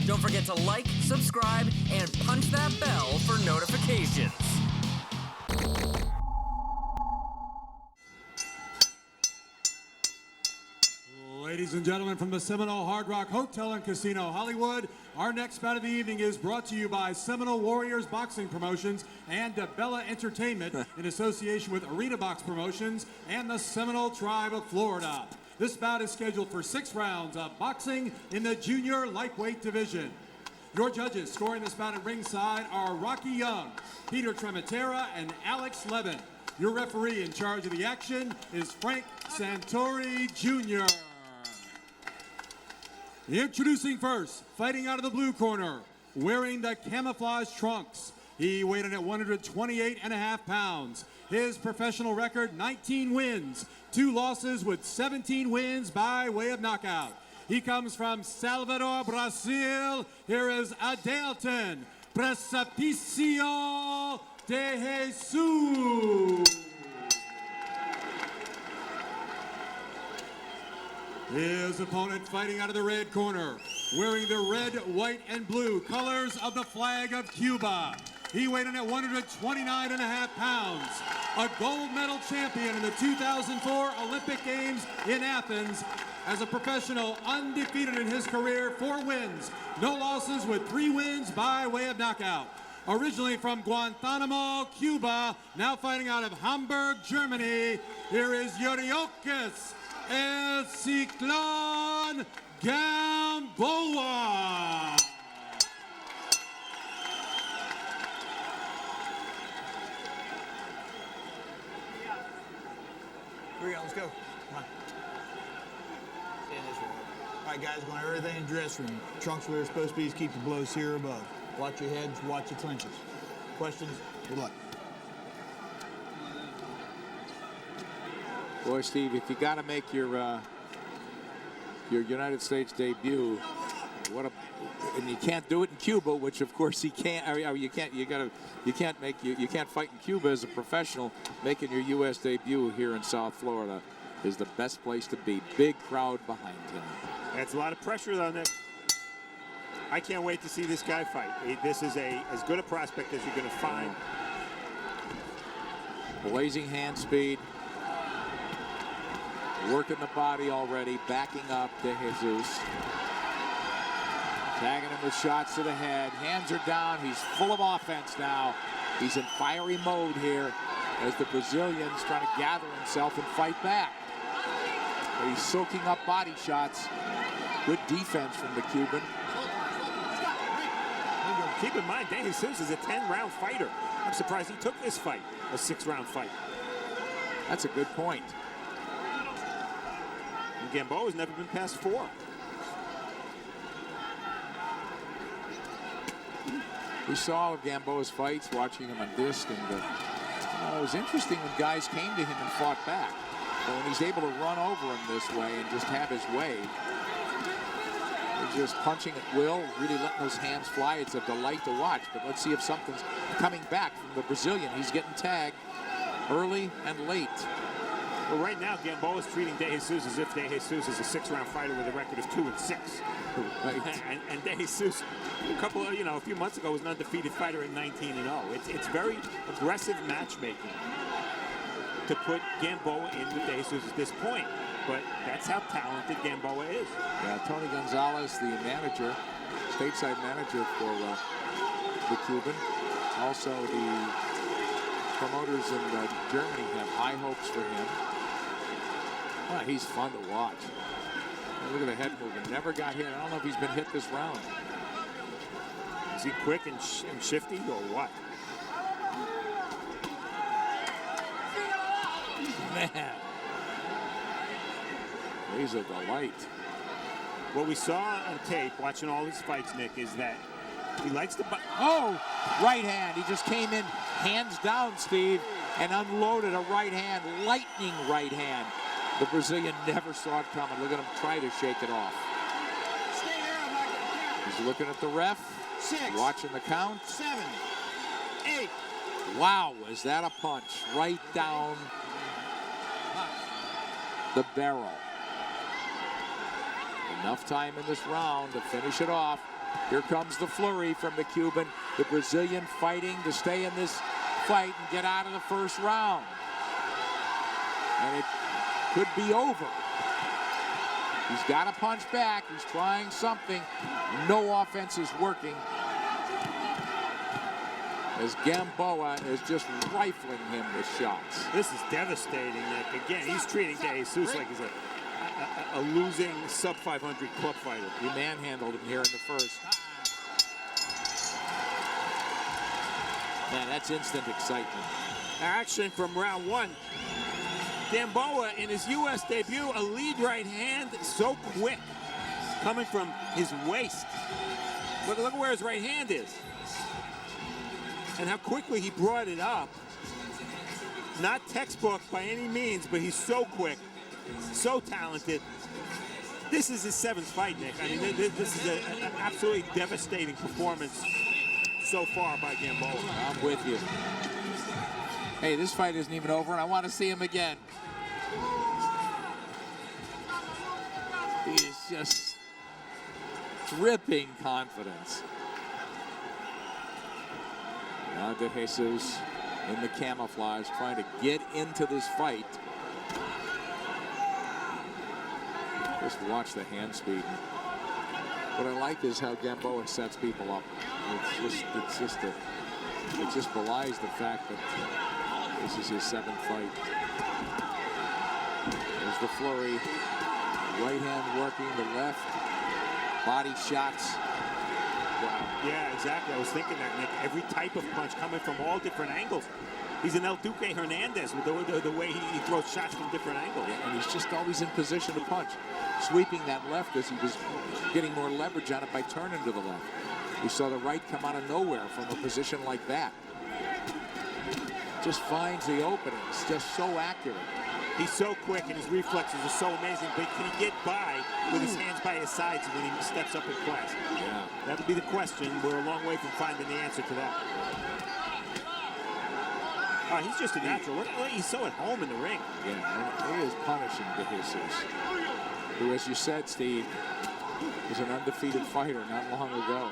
Don't forget to like, subscribe, and punch that bell for notifications. Ladies and gentlemen, from the Seminole Hard Rock Hotel and Casino Hollywood, our next bout of the evening is brought to you by Seminole Warriors Boxing Promotions and DiBella Entertainment in association with Arena Box Promotions and the Seminole Tribe of Florida. This bout is scheduled for 6 rounds of boxing in the junior lightweight division. Your judges scoring this bout at ringside are Rocky Young, Peter Trematera, and Alex Levin. Your referee in charge of the action is Frank Santori Jr. Introducing first, fighting out of the blue corner, wearing the camouflage trunks. He weighed in at 128.5 pounds. His professional record, 19 wins, 2 losses with 17 wins by way of knockout. He comes from Salvador, Brazil. Here is Adailton De Jesus. His opponent fighting out of the red corner, wearing the red, white, and blue colors of the flag of Cuba. He weighed in at 129.5 pounds. A gold medal champion in the 2004 Olympic Games in Athens. As a professional, undefeated in his career, 4 wins, no losses with 3 wins by way of knockout. Originally from Guantanamo, Cuba, now fighting out of Hamburg, Germany, here is Yuriorkis Gamboa. Here we go, let's go. Come on. Stay in this room. All right, guys, going to everything in the dressing room. Trunks where they're supposed to be, keep the blows here above. Watch your heads, watch your clinches. Questions? Good luck. Boy, Steve, if you got to make your United States debut, and you can't do it in Cuba, which of course he can't. You can't fight in Cuba as a professional. Making your U.S. debut here in South Florida is the best place to be. Big crowd behind him. That's a lot of pressure on that. I can't wait to see this guy fight. This is as good a prospect as you're going to find. Blazing hand speed. Working the body already, backing up De Jesus. Tagging him with shots to the head. Hands are down. He's full of offense now. He's in fiery mode here as the Brazilian's trying to gather himself and fight back. But he's soaking up body shots. Good defense from the Cuban. Keep in mind, De Jesus is a 10-round fighter. I'm surprised he took this fight, a 6-round fight. That's a good point. And Gamboa has never been past 4. We saw Gamboa's fights, watching him on disc, and it was interesting when guys came to him and fought back. But when he's able to run over him this way and just have his way, just punching at will, really letting those hands fly. It's a delight to watch. But let's see if something's coming back from the Brazilian. He's getting tagged early and late. Well, right now, Gamboa is treating De Jesus as if De Jesus is a 6-round fighter with a record of 2-6. Right. And De Jesus, a few months ago, was an undefeated fighter at 19-0. It's very aggressive matchmaking to put Gamboa in with De Jesus at this point. But that's how talented Gamboa is. Yeah, Tony Gonzalez, the manager, stateside manager for the Cuban. Also, the promoters in Germany have high hopes for him. He's fun to watch. Look at the head movement. Never got hit. I don't know if he's been hit this round. Is he quick and shifty or what? Man. He's a delight. What we saw on tape, watching all his fights, Nick, is that he likes to... Oh, right hand. He just came in hands down, Steve, and unloaded a right hand, lightning right hand. The Brazilian never saw it coming. Look at him try to shake it off. Stay there, I'm not going to count. He's looking at the ref. 6. Watching the count. 7. 8. Wow, was that a punch right down the barrel. Enough time in this round to finish it off. Here comes the flurry from the Cuban. The Brazilian fighting to stay in this fight and get out of the first round. And it could be over. He's got to punch back. He's trying something. No offense is working, as Gamboa is just rifling him with shots. This is devastating, Nick. Again, he's treating De Jesus like he's a losing sub-500 club fighter. He manhandled him here in the first. Man, that's instant excitement. Action from round one. Gamboa in his U.S. debut, a lead right hand, so quick, coming from his waist. Look where his right hand is. And how quickly he brought it up. Not textbook by any means, but he's so quick, so talented. This is his 7th fight, Nick. I mean, this is an absolutely devastating performance so far by Gamboa. I'm with you. Hey, this fight isn't even over, and I want to see him again. He is just dripping confidence. Now De Jesus in the camouflage, trying to get into this fight. Just watch the hand speed. What I like is how Gamboa sets people up. It just belies the fact that this is his 7th fight. There's the flurry. Right hand working, the left. Body shots. Wow. Yeah, exactly. I was thinking that, Nick. Every type of punch coming from all different angles. He's an El Duque Hernandez with the way he throws shots from different angles. Yeah, and he's just always in position to punch. Sweeping that left as he was getting more leverage on it by turning to the left. We saw the right come out of nowhere from a position like that. Just finds the openings, just so accurate. He's so quick and his reflexes are so amazing, but can he get by with his hands by his sides when he steps up in class? Yeah. That would be the question. We're a long way from finding the answer to that. He's just a natural. He's so at home in the ring. Yeah, and he is punishing De Jesus, who, as you said, Steve, was an undefeated fighter not long ago.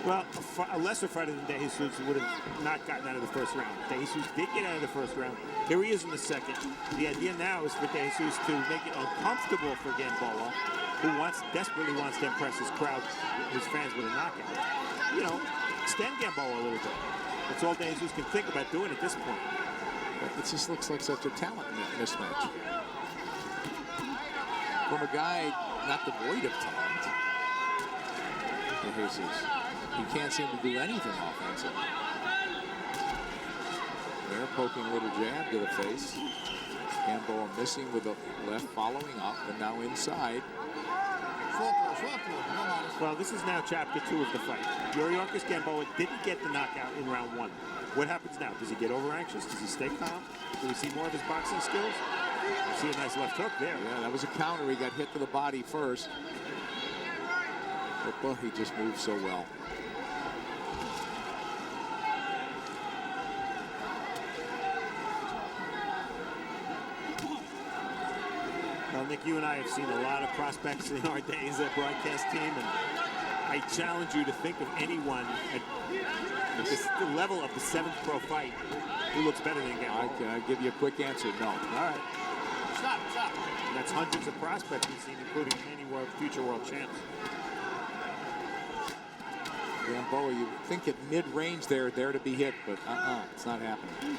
Well, a lesser fighter than De Jesus would have not gotten out of the first round. De Jesus did get out of the first round. Here he is in the second. The idea now is for De Jesus to make it uncomfortable for Gamboa, who desperately wants to impress his crowd, his fans, with a knockout. You know, extend Gamboa a little bit. That's all De Jesus can think about doing at this point. It just looks like such a talent mismatch. From a guy not devoid of talent, De Jesus. He can't seem to do anything offensively. They're poking a little jab to the face. Gamboa missing with the left, following up, and now inside. Well, this is now chapter 2 of the fight. Yuriorkis Gamboa didn't get the knockout in round 1. What happens now? Does he get over anxious? Does he stay calm? Do we see more of his boxing skills? We see a nice left hook there. Yeah, that was a counter. He got hit to the body first. But he just moved so well. Well, Nick, you and I have seen a lot of prospects in our days at broadcast team, and I challenge you to think of anyone at the level of the 7th pro fight who looks better than Gamboa. I'll give you a quick answer, no. All right. Stop. And that's hundreds of prospects we've seen, including many future world champs. Gamboa, you think at mid-range there to be hit, but it's not happening.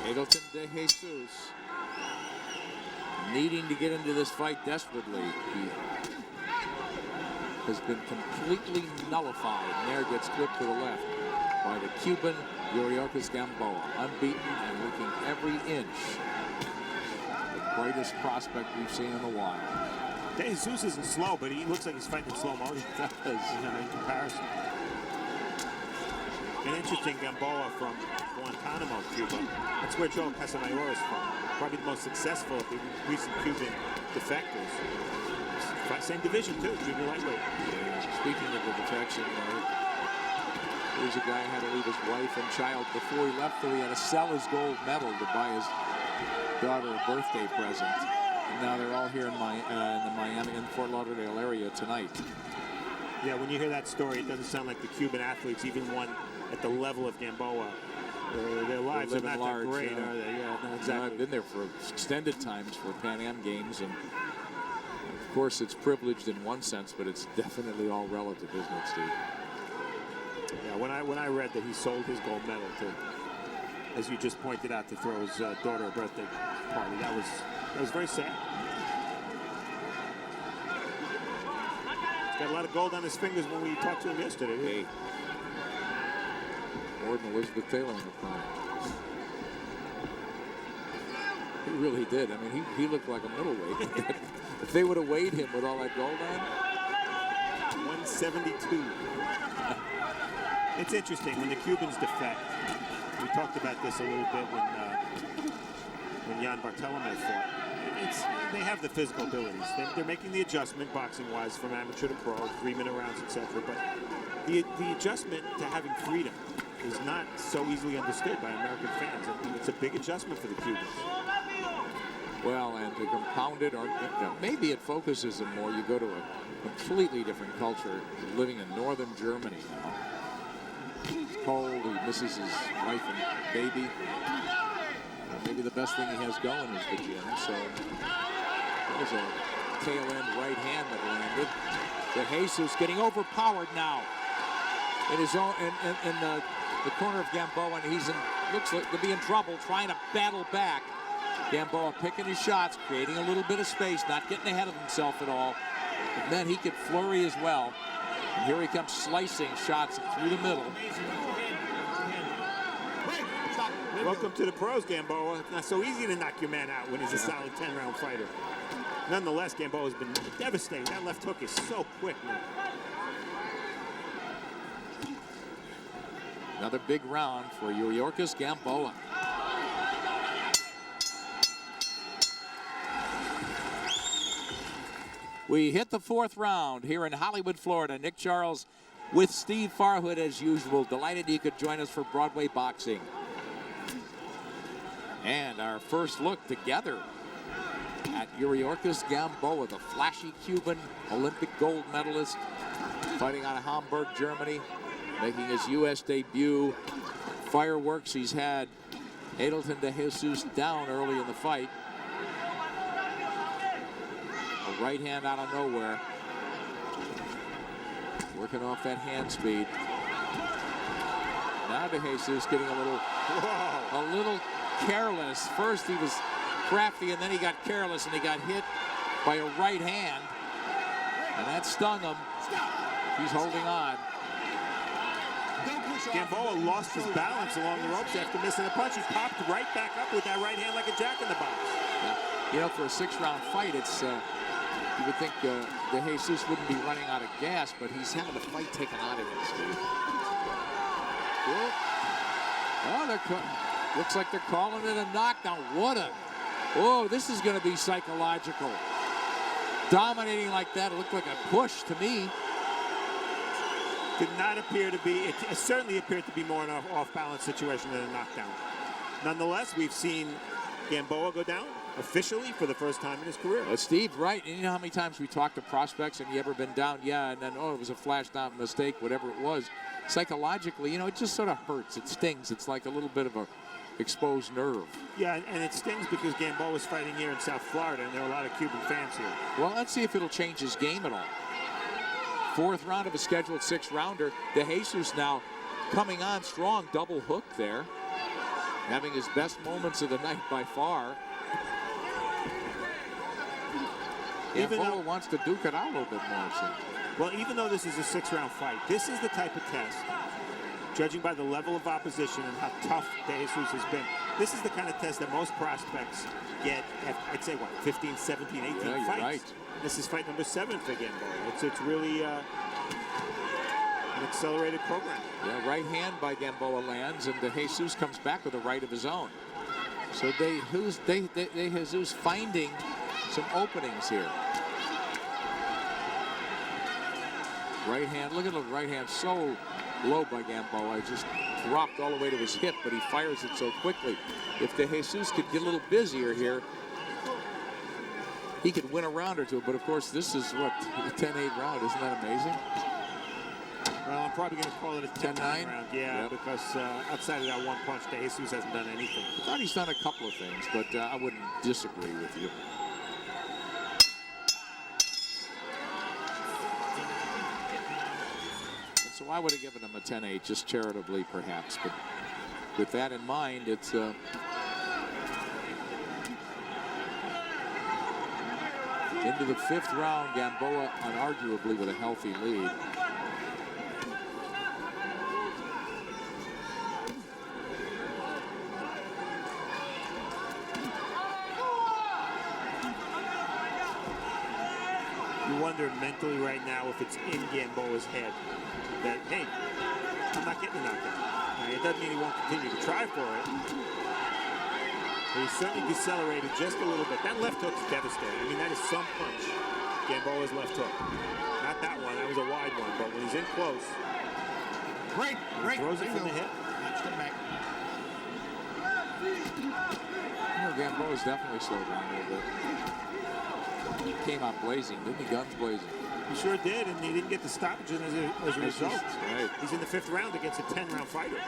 Adailton De Jesus needing to get into this fight desperately. He has been completely nullified. And there gets clipped to the left by the Cuban Yuriorkis Gamboa, unbeaten and looking every inch the brightest prospect we've seen in a while. De Jesus isn't slow, but he looks like he's fighting in slow motion. That does, in comparison. An interesting Gamboa from Guantanamo, Cuba. That's where Joe Casamayor is from. Probably the most successful of the recent Cuban defectors. Same division, too, junior lightweight. Yeah, speaking of the defection, Here's a guy who had to leave his wife and child before he left, so he had to sell his gold medal to buy his daughter a birthday present. And now they're all here in the Miami and Fort Lauderdale area tonight. Yeah, when you hear that story, it doesn't sound like the Cuban athletes, even one at the level of Gamboa, their lives are not that great, are they? Yeah, no, exactly. I've been there for extended times for Pan Am games, and of course it's privileged in one sense, but it's definitely all relative, isn't it, Steve? Yeah, when I read that he sold his gold medal to, as you just pointed out, to throw his daughter a birthday party, that was very sad. He's got a lot of gold on his fingers when we talked to him yesterday. Hey. More than Elizabeth Taylor in the prime. He really did. I mean, he looked like a middleweight. If they would have weighed him with all that gold on. 172. It's interesting when the Cubans defect. We talked about this a little bit when Jan Bartolome fought. They have the physical abilities. They're making the adjustment boxing-wise from amateur to pro, 3-minute rounds, etc. But the adjustment to having freedom is not so easily understood by American fans. It's a big adjustment for the Cubans. Well, and to compound it, or maybe it focuses them more. You go to a completely different culture, living in northern Germany now. It's cold, he misses his wife and baby. Maybe the best thing he has going is the gym. So there's a tail end right hand that landed. De Jesus getting overpowered now in his own in the corner of Gamboa, and looks like to be in trouble, trying to battle back. Gamboa picking his shots, creating a little bit of space, not getting ahead of himself at all. But then he could flurry as well. And here he comes slicing shots through the middle. Welcome to the pros, Gamboa. It's not so easy to knock your man out when he's a solid 10-round fighter. Nonetheless, Gamboa's been devastating. That left hook is so quick, man. Another big round for Yuriorkis Gamboa. We hit the fourth round here in Hollywood, Florida. Nick Charles with Steve Farhood as usual. Delighted you could join us for Broadway Boxing. And our first look together at Yuriorkis Gamboa, the flashy Cuban Olympic gold medalist, fighting out of Hamburg, Germany, making his U.S. debut. Fireworks. He's had Adailton De Jesus down early in the fight. A right hand out of nowhere. Working off that hand speed. Now De Jesus getting a little careless. First he was crafty, and then he got careless, and he got hit by a right hand, and that stung him. He's holding on. Gamboa lost his balance along the ropes after missing a punch. He popped right back up with that right hand like a jack-in-the-box. Yeah. You know, for a 6-round fight, it's you would think De Jesus wouldn't be running out of gas, but he's having the fight taken out of him, Steve. Oh, looks like they're calling it a knockdown. Oh, this is going to be psychological. Dominating like that, it looked like a push to me. Did not appear to be, it certainly appeared to be more an off-balance situation than a knockdown. Nonetheless, we've seen Gamboa go down officially for the first time in his career. Steve, right, and you know how many times we talked to prospects, and you ever been down? Yeah, and then, oh, it was a flash down mistake, whatever it was. Psychologically, you know, it just sort of hurts. It stings. It's like a little bit of a exposed nerve. Yeah, and it stings because Gamboa is fighting here in South Florida, and there are a lot of Cuban fans here. Well, let's see if it'll change his game at all. Fourth round of a scheduled 6-rounder. De Jesus now coming on strong, double hook there. Having his best moments of the night by far. Gamboa wants to duke it out a little bit more, so. Well, even though this is a 6-round fight, this is the type of test, judging by the level of opposition and how tough De Jesus has been, this is the kind of test that most prospects get at, I'd say, what, 15, 17, 18 fights? Right. This is fight number 7 for Gamboa. It's really an accelerated program. Yeah, right hand by Gamboa lands, and De Jesus comes back with a right of his own. So De Jesus finding some openings here. Right hand, look at the right hand, so blow by Gamboa. It just dropped all the way to his hip, but he fires it so quickly. If De Jesus could get a little busier here, he could win a round or two. But of course, this is what, the 10-8 round. Isn't that amazing? Well, I'm probably going to call it a 10-9 round. Yeah, Yep. because outside of that one punch, De Jesus hasn't done anything. I thought he's done a couple of things, but I wouldn't disagree with you. And so I would have given him a 10-8, just charitably perhaps. But with that in mind, it's into the 5th round. Gamboa unarguably with a healthy lead. You wonder mentally right now if it's in Gamboa's head that, hey, I'm not getting a knockout. Now, it doesn't mean he won't continue to try for it. But he's certainly decelerated just a little bit. That left hook's devastating. I mean, that is some punch. Gamboa's left hook. Not that one. That was a wide one. But when he's in close, Great. he throws it from the hip. Step back. Gamboa's definitely slowed down a little bit. He came out blazing, didn't he? Guns blazing. He sure did, and he didn't get the stoppage as a result. Right. He's in the 5th round against a 10-round fighter.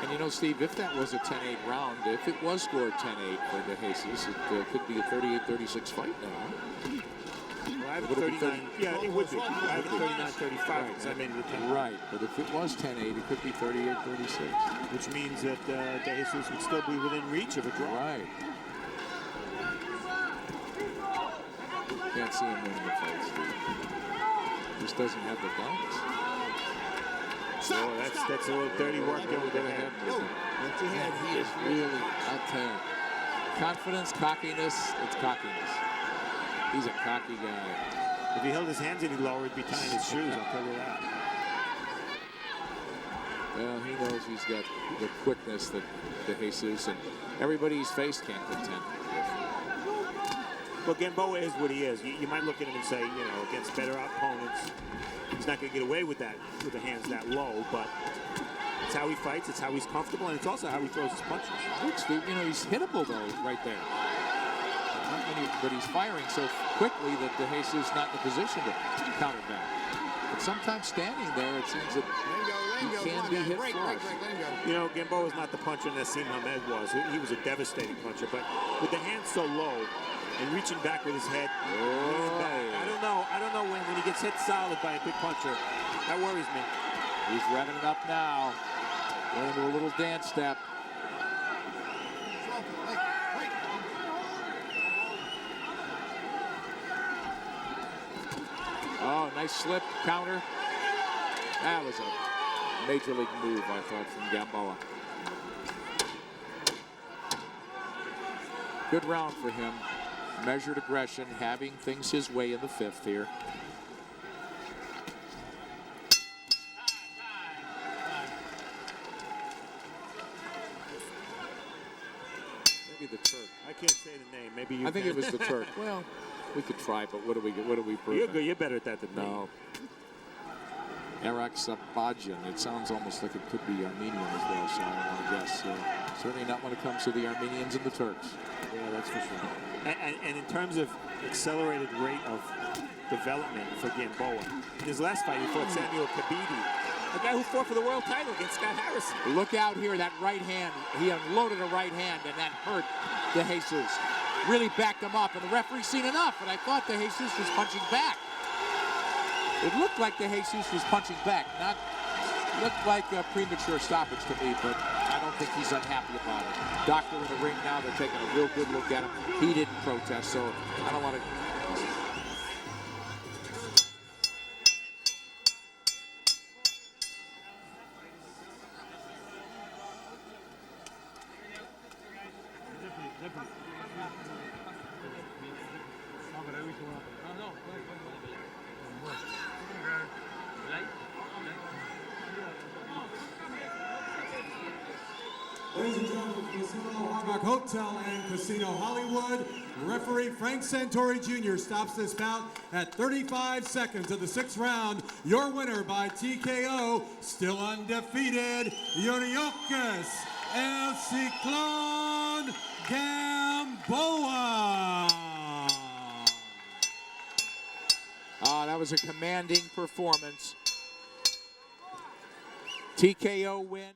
And you know, Steve, if that was a 10-8 round, if it was scored 10-8 for De Jesus, it could be a 38-36 fight now. Well, I have a Would it be 39. Yeah, it would be. I have a 39-35 because I made it a 10. Right, but if it was 10-8, it could be 38-36. Which means that De Jesus would still be within reach of a draw. Right. Can't see him winning the fight, Steve. Just doesn't have the guns. Oh, that's a little dirty work there with that head. That's your head. He is really, I'll tell you. Confidence, cockiness, it's cockiness. He's a cocky guy. If he held his hands any lower, he'd be tying his shoes, I'll tell you that. Well, he knows he's got the quickness that De Jesus and everybody he's faced can't contend. Well, Gamboa is what he is. You might look at him and say, you know, against better opponents, he's not going to get away with that, with the hands that low, but it's how he fights, it's how he's comfortable, and it's also how he throws his punches. Look, Steve, you know, he's hittable, though, right there. But he's firing so quickly that De Jesus is not in a position to counter back. But sometimes standing there, it seems that he can be hit flush. You know, Gamboa is not the puncher Nassim Hamed was. He was a devastating puncher, but with the hands so low and reaching back with his head, I don't know when he gets hit solid by a big puncher. That worries me. He's revving it up now. Going into a little dance step. Oh, nice slip, counter. That was a major league move, I thought, from Gamboa. Good round for him. Measured aggression, having things his way in the 5th here. Maybe the Turk. I can't say the name. Maybe you I think can. it was the Turk. Well, we could try, but what do we prove? You're good. You're better at that than me. No. Arak Sabajan. It sounds almost like it could be Armenian as well, so I don't want to guess. Certainly not when it comes to the Armenians and the Turks. Yeah, that's for sure. And in terms of accelerated rate of development for Gamboa, in his last fight, he fought Samuel Kabidi, the guy who fought for the world title against Scott Harrison. Look out here, that right hand. He unloaded a right hand, and that hurt De Jesus. Really backed him up, and the referee's seen enough, and I thought De Jesus was punching back. It looked like De Jesus was punching back. Looked like a premature stoppage to me, but I don't think he's unhappy about it. Doctor in the ring now, they're taking a real good look at him. He didn't protest, so I don't want to... Ladies and gentlemen, from the Seminole Hard Rock Hotel and Casino Hollywood, referee Frank Santori Jr. stops this bout at 35 seconds of the 6th round. Your winner by TKO, still undefeated, Yuriorkis El Ciclón Gamboa. That was a commanding performance. TKO win.